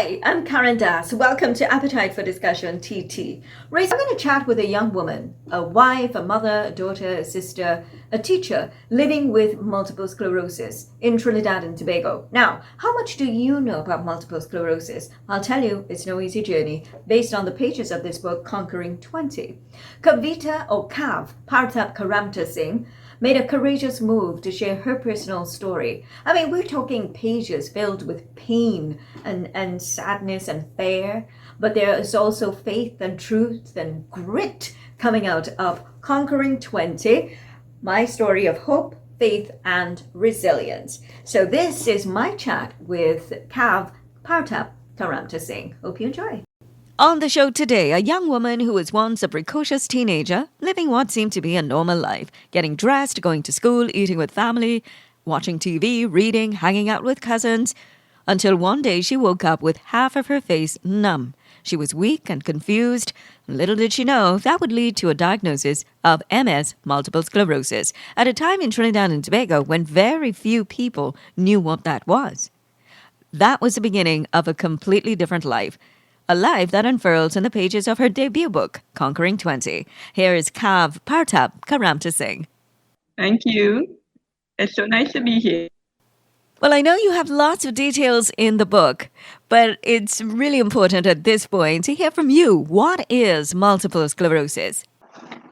Hi, I'm Karen Das. Welcome to Appetite for Discussion TT. Race, I'm going to chat with a young woman, a wife, a mother, a daughter, a sister, a teacher living with multiple sclerosis in Trinidad and Tobago. Now, how much do you know about multiple sclerosis? I'll tell you, it's no easy journey based on the pages of this book, Conquering 20. Kav Partap Karamthasingh made a courageous move to share her personal story. I mean, we're talking pages filled with pain and sadness and fear, but there is also faith and truth and grit coming out of Conquering 20, my story of hope, faith, and resilience. So this is my chat with Kav Partap Karamthasingh. Hope you enjoy. On the show today, a young woman who was once a precocious teenager, living what seemed to be a normal life, getting dressed, going to school, eating with family, watching TV, reading, hanging out with cousins, until one day she woke up with half of her face numb. She was weak and confused. Little did she know that would lead to a diagnosis of MS, multiple sclerosis, at a time in Trinidad and Tobago when very few people knew what that was. That was the beginning of a completely different life. A life that unfurls in the pages of her debut book, Conquering 20. Here is Kav Partap Karamthasingh. Thank you. It's so nice to be here. Well, I know you have lots of details in the book, but it's really important at this point to hear from you. What is multiple sclerosis?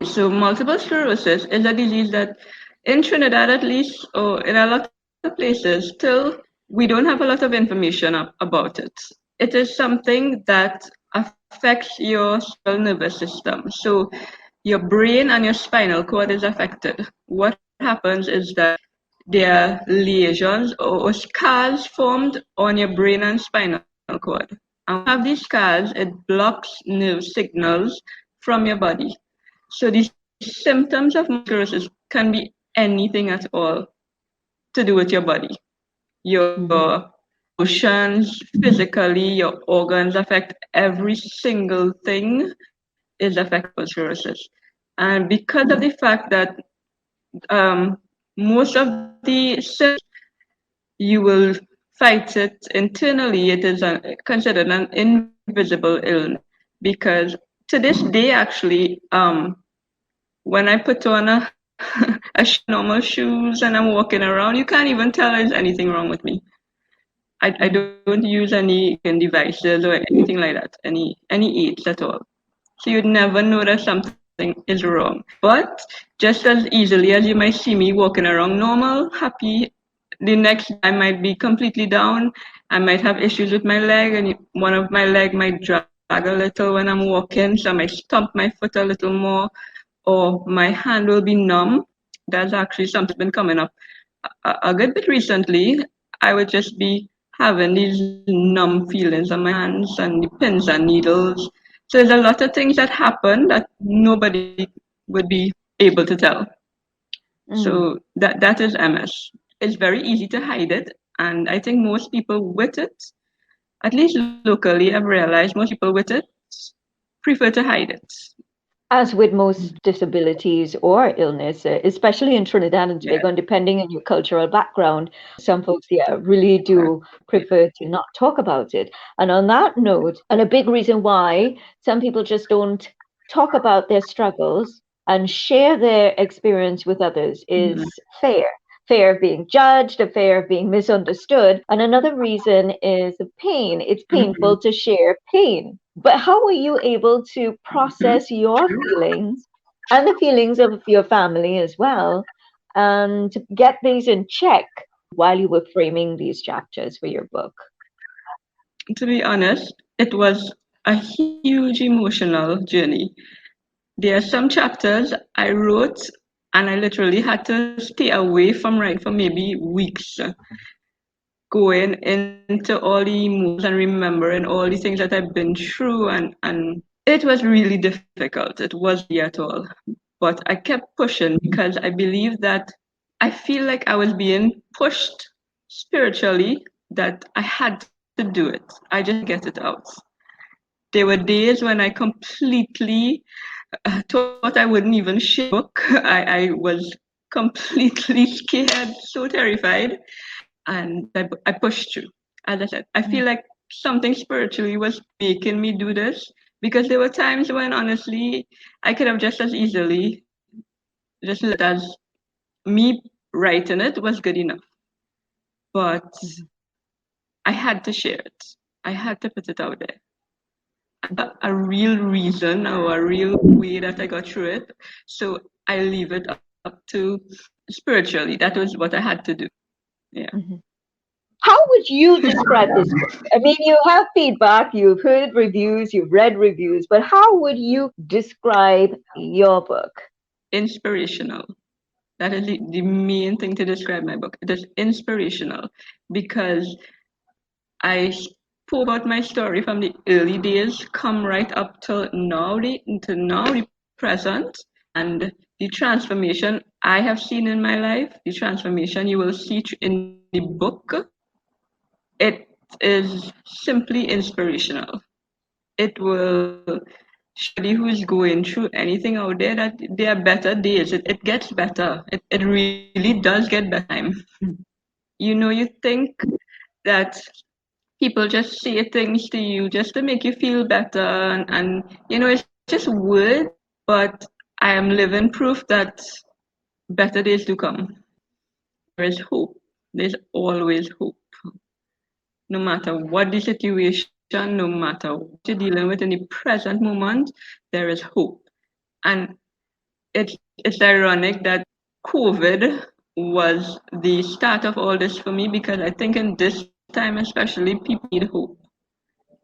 So, multiple sclerosis is a disease that, in Trinidad at least, or in a lot of places, still we don't have a lot of information about it. It is something that affects your central nervous system. So, your brain and your spinal cord is affected. What happens is that there are lesions or scars formed on your brain and spinal cord. And when you have these scars, it blocks nerve signals from your body. So these symptoms of sclerosis can be anything at all to do with your body. Your emotions, physically, your organs affect every single thing is affected by sclerosis. And because of the fact that most of the symptoms you will fight it internally, it is considered an invisible illness. Because to this day, actually, when I put on normal shoes and I'm walking around, you can't even tell there's anything wrong with me. I don't use any devices or anything like that, any aids at all. So you'd never know that something is wrong. But just as easily as you might see me walking around normal, happy, the next I might be completely down. I might have issues with my leg, and one of my leg might drag a little when I'm walking, so I might stomp my foot a little more, or my hand will be numb. That's actually something that's been coming up a good bit recently. I would just be having these numb feelings on my hands and the pins and needles. So there's a lot of things that happen that nobody would be able to tell. So that is MS. It's very easy to hide it, and I think most people with it, at least locally, I've realized most people with it prefer to hide it. As with most disabilities or illness, especially in Trinidad and Tobago, and depending on your cultural background, some folks, really do prefer to not talk about it. And on that note, and a big reason why some people just don't talk about their struggles and share their experience with others is fear of being judged, a fear of being misunderstood. And another reason is the pain. It's painful to share pain. But how were you able to process your feelings and the feelings of your family as well, and get these in check while you were framing these chapters for your book? To be honest, it was a huge emotional journey. There are some chapters I wrote and I literally had to stay away from writing for maybe weeks, going into all the emotions and remembering all the things that I've been through, and it was really difficult. It wasn't easy at all. But I kept pushing because I believe that I feel like I was being pushed spiritually, that I had to do it. I just get it out. There were days when I completely thought I wouldn't even share the book. I was completely scared, so terrified, and I pushed through. As I said, I feel like something spiritually was making me do this, because there were times when honestly I could have just as easily just let as me writing it was good enough. But I had to share it. I had to put it out there. A real reason or a real way that I got through it. So I leave it up to spiritually. That was what I had to do. Yeah. How would you describe this book? I mean, you have feedback, you've heard reviews, you've read reviews, but how would you describe your book? Inspirational. That is the main thing to describe my book. It is inspirational because I spoke about my story from the early days, come right up till now, the present, and the transformation I have seen in my life, the transformation you will see in the book. It is simply inspirational. It will show anybody who's going through anything out there that there are better days. It gets better. It really does get better time. You think that people just say things to you just to make you feel better, and it's just words, but I am living proof that better days do come. There is hope. There's always hope. No matter what the situation, no matter what you're dealing with in the present moment, there is hope. And it's ironic that COVID was the start of all this for me, because I think in this time especially people need hope,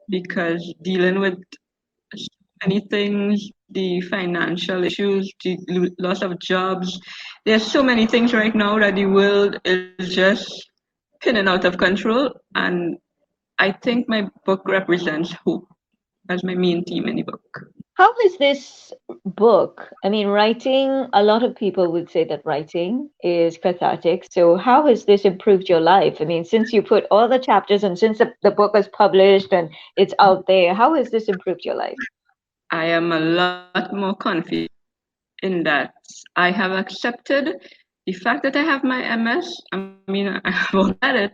because dealing with so many things, the financial issues, the loss of jobs, there's so many things right now that the world is just spinning out of control. And I think my book represents hope as my main theme in the book. How is this book? I mean, writing, a lot of people would say that writing is cathartic. So, how has this improved your life? I mean, since you put all the chapters and since the book was published and it's out there, how has this improved your life? I am a lot more confident in that I have accepted the fact that I have my MS. I mean, I have always had it,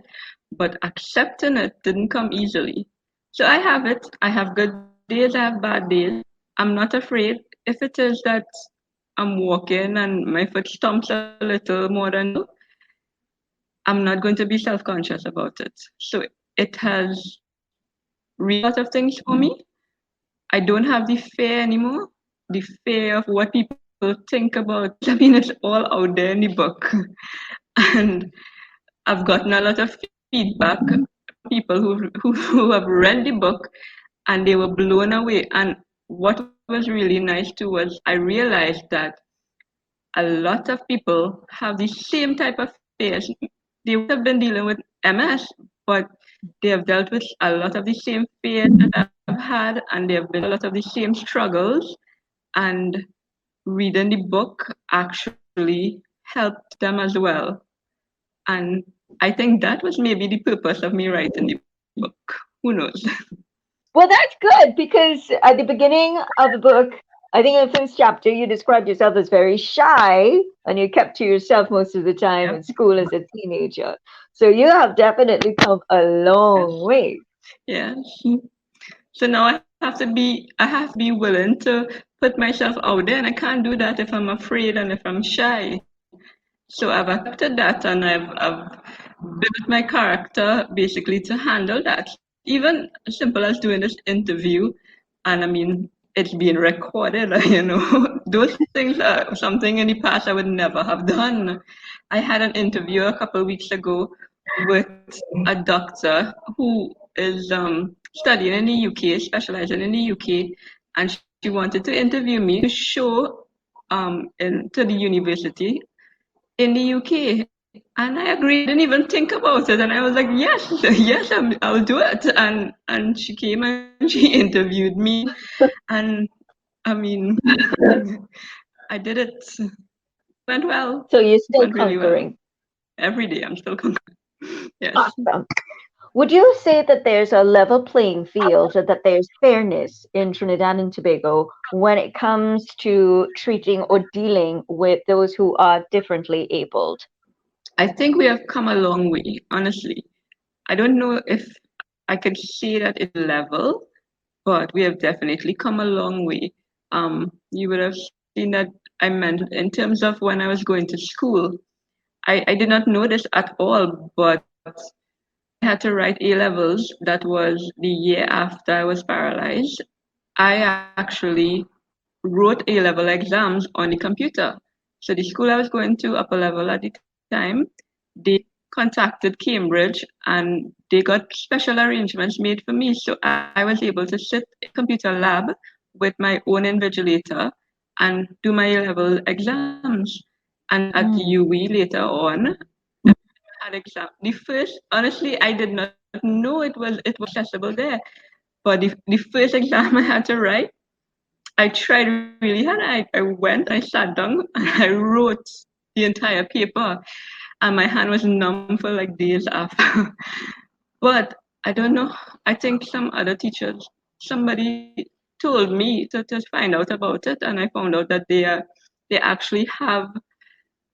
but accepting it didn't come easily. So I have it. I have good days, I have bad days. I'm not afraid. If it is that I'm walking and my foot stumps a little more than usual, I'm not going to be self conscious about it. So it has really a lot of things for me. I don't have the fear anymore, the fear of what people think about. I mean, it's all out there in the book. And I've gotten a lot of feedback from people who have read the book and they were blown away. And what was really nice too was I realized that a lot of people have the same type of fears. They would have been dealing with MS, but they have dealt with a lot of the same fears that I've had, and they have been a lot of the same struggles. And reading the book actually helped them as well. And I think that was maybe the purpose of me writing the book. Who knows? Well, that's good because at the beginning of the book, I think in the first chapter, you described yourself as very shy and you kept to yourself most of the time in school as a teenager. So you have definitely come a long way. Yes. So now I have to be willing to put myself out there, and I can't do that if I'm afraid and if I'm shy. So I've accepted that, and I've built my character basically to handle that. Even as simple as doing this interview, and I mean, it's being recorded, those things are something in the past I would never have done. I had an interview a couple of weeks ago with a doctor who is studying in the UK, specializing in the UK, and she wanted to interview me to show to the university in the UK. And I agreed. I didn't even think about it, and I was like, "Yes, yes, I'll do it." And she came and she interviewed me, and I mean, I did it. Went well. So you're still Went really well. conquering. Every day, I'm still conquering. Yes. Awesome. Would you say that there's a level playing field, or that there's fairness in Trinidad and Tobago when it comes to treating or dealing with those who are differently abled? I think we have come a long way, honestly. I don't know if I could say that it's level, but we have definitely come a long way. You would have seen that I meant in terms of when I was going to school, I did not know this at all, but I had to write A levels. That was the year after I was paralyzed. I actually wrote A level exams on the computer. So the school I was going to, upper level at the time, they contacted Cambridge and they got special arrangements made for me. So I was able to sit in a computer lab with my own invigilator and do my A level exams. And at UWE later on, I had exam. The first, honestly, I did not know it was accessible there. But the first exam I had to write, I tried really hard. I went, I sat down, and I wrote the entire paper, and my hand was numb for like days after. But I don't know. I think some other teachers, somebody told me to find out about it, and I found out that they actually have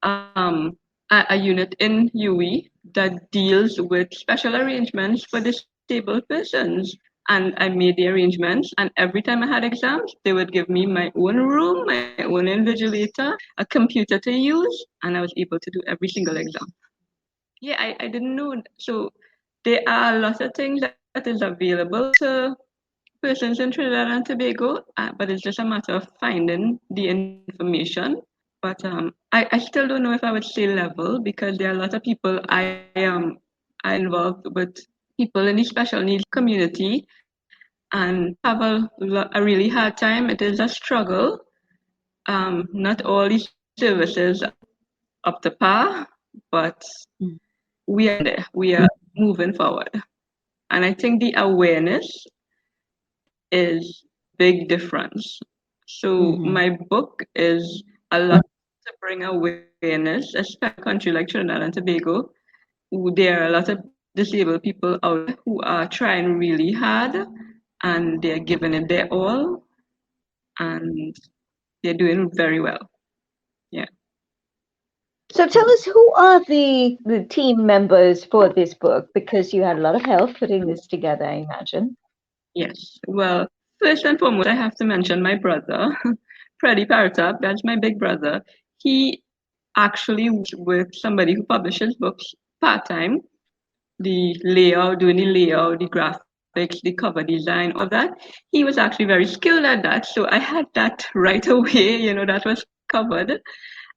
a unit in UE that deals with special arrangements for disabled persons. And I made the arrangements, and every time I had exams, they would give me my own room, my own invigilator, a computer to use, and I was able to do every single exam. Yeah, I didn't know. So there are a lot of things that is available to persons in Trinidad and Tobago, but it's just a matter of finding the information. But I still don't know if I would say level because there are a lot of people I involved with people in the special needs community and have a really hard time. It is a struggle. Not all these services are up to par, but we are there. We are moving forward. And I think the awareness is big difference. So my book is a lot to bring awareness, especially in a country like Trinidad and Tobago. There are a lot of disabled people out there who are trying really hard and they're giving it their all and they're doing very well. Yeah. So tell us, who are the team members for this book? Because you had a lot of help putting this together, I imagine. Yes. Well, first and foremost, I have to mention my brother, Kav Partap. That's my big brother. He actually works with somebody who publishes books part time. The layout, doing the layout, the graphics, the cover design, all that. He was actually very skilled at that. So I had that right away, that was covered.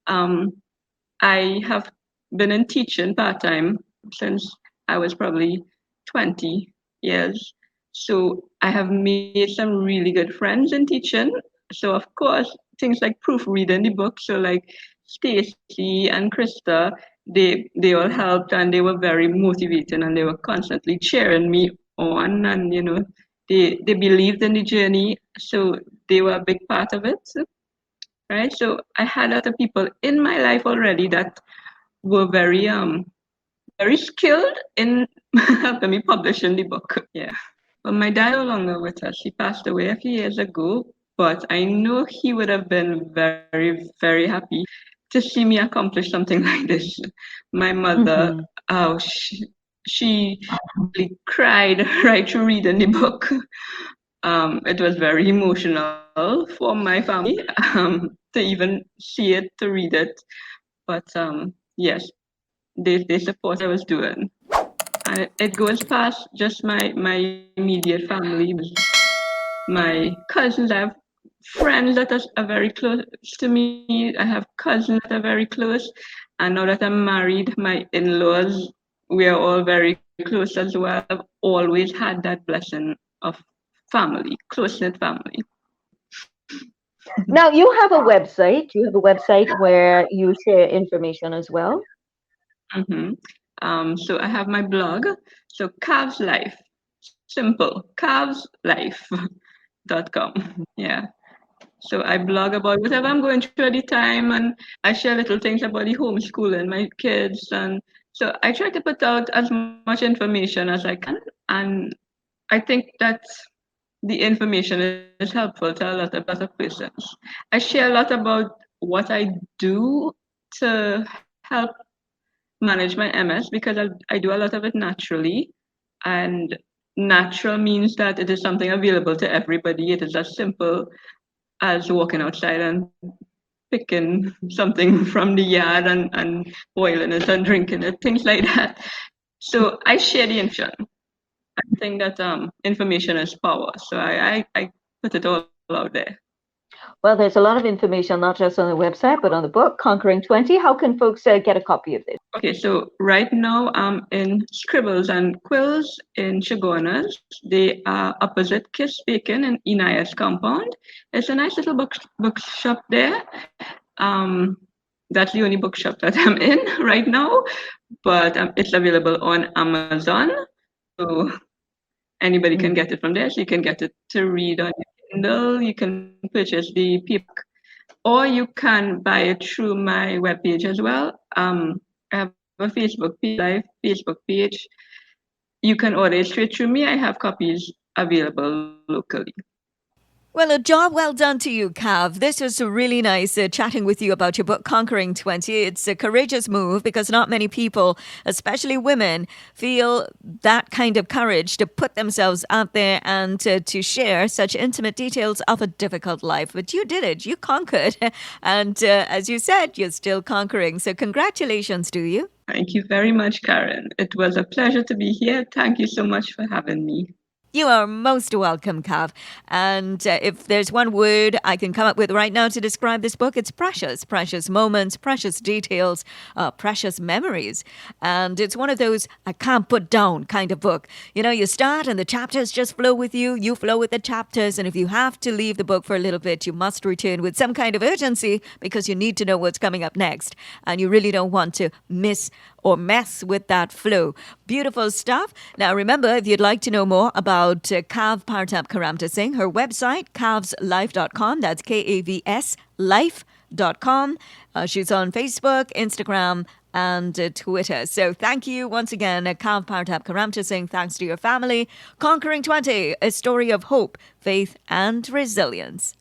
I have been in teaching part time since I was probably 20 years. So I have made some really good friends in teaching. So of course, things like proofreading the book. So like Stacy and Krista, they all helped and they were very motivating and they were constantly cheering me on and they believed in the journey. So they were a big part of it. Right. So I had other people in my life already that were very skilled in helping me publish in the book. Yeah. But my dad no longer with us. He passed away a few years ago. But I know he would have been very, very happy to see me accomplish something like this. My mother, she really cried right through reading the book. It was very emotional for my family to even see it, to read it. But yes, they support what I was doing. And it goes past just my immediate family, my cousins. I have friends that are very close to me. I have cousins that are very close. And now that I'm married, my in-laws, we are all very close as well. I've always had that blessing of family, close-knit family. Now you have a website. You have a website where you share information as well. So I have my blog. So Kav's Life, simple, kavslife.com. Yeah. So I blog about whatever I'm going through at the time, and I share little things about the homeschooling, my kids, and so I try to put out as much information as I can, and I think that the information is helpful to a lot of persons. I share a lot about what I do to help manage my MS because I do a lot of it naturally, and natural means that it is something available to everybody. It is as simple as walking outside and picking something from the yard and boiling it and drinking it, things like that. So I share the information. I think that information is power. So I put it all out there. Well, there's a lot of information, not just on the website, but on the book, Conquering 20. How can folks get a copy of this? Okay, so right now I'm in Scribbles and Quills in Chagonas. They are opposite Kiss Bacon in Inayas Compound. It's a nice little bookshop there. That's the only bookshop that I'm in right now, but it's available on Amazon. So anybody can get it from there. So you can get it to read on your Kindle. You can purchase the paper, or you can buy it through my webpage as well. I have a live Facebook page. You can order it straight through me. I have copies available locally. Well, a job well done to you, Kav. This was really nice chatting with you about your book, Conquering 20. It's a courageous move because not many people, especially women, feel that kind of courage to put themselves out there and to share such intimate details of a difficult life. But you did it. You conquered. And as you said, you're still conquering. So congratulations to you. Thank you very much, Karen. It was a pleasure to be here. Thank you so much for having me. You are most welcome, Kav. And if there's one word I can come up with right now to describe this book, it's precious. Precious moments, precious details, precious memories. And it's one of those I can't put down kind of book. You know, you start and the chapters just flow with you. You flow with the chapters. And if you have to leave the book for a little bit, you must return with some kind of urgency because you need to know what's coming up next. And you really don't want to miss or mess with that flow. Beautiful stuff. Now, remember, if you'd like to know more about Kav Partap Karamthasingh, her website, kavslife.com. That's KAVS life.com. She's on Facebook, Instagram, and Twitter. So thank you once again, Kav Partap Karamthasingh. Thanks to your family. Conquering 20, a story of hope, faith, and resilience.